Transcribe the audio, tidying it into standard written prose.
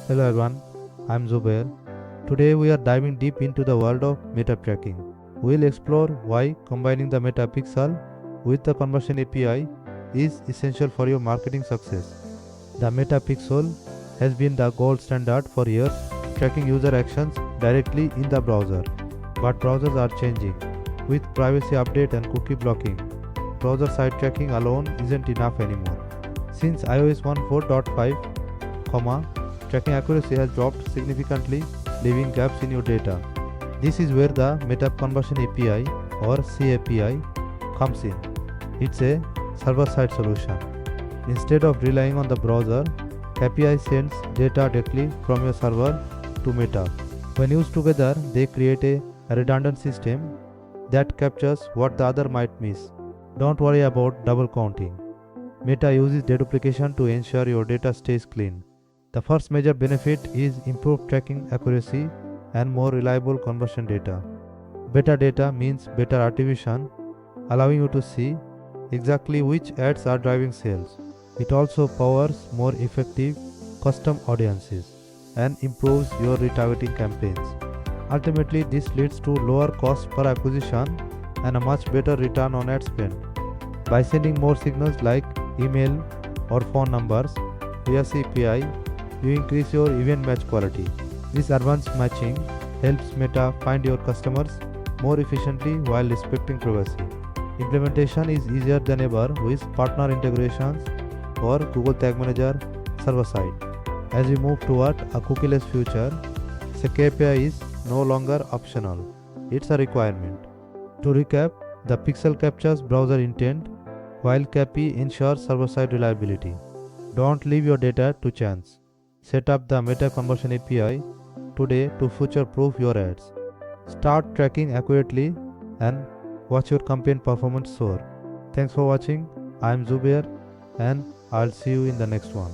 Hello everyone, I'm Zubair. Today we are diving deep into the world of meta tracking. We'll explore why combining the Meta Pixel with the conversion API is essential for your marketing success. The Meta Pixel has been the gold standard for years, tracking user actions directly in the browser. But browsers are changing. With privacy update and cookie blocking, browser side tracking alone isn't enough anymore. Since iOS 14.5, tracking accuracy has dropped significantly, leaving gaps in your data. This is where the Meta Conversion API or CAPI comes in. It's a server-side solution. Instead of relying on the browser, CAPI sends data directly from your server to Meta. When used together, they create a redundant system that captures what the other might miss. Don't worry about double counting. Meta uses deduplication to ensure your data stays clean. The first major benefit is improved tracking accuracy and more reliable conversion data. Better data means better attribution, allowing you to see exactly which ads are driving sales. It also powers more effective custom audiences and improves your retargeting campaigns. Ultimately, this leads to lower cost per acquisition and a much better return on ad spend. By sending more signals like email or phone numbers via CPI, you increase your event match quality. This advanced matching helps Meta find your customers more efficiently while respecting privacy. Implementation is easier than ever with partner integrations or Google Tag Manager server side. As we move toward a cookieless future, CAPI is no longer optional, it's a requirement. To recap, the Pixel captures browser intent while CAPI ensures server-side reliability. Don't leave your data to chance. Set up the Meta Conversion API today to future-proof your ads. Start tracking accurately and watch your campaign performance soar. Thanks for watching. I am Zubair and I'll see you in the next one.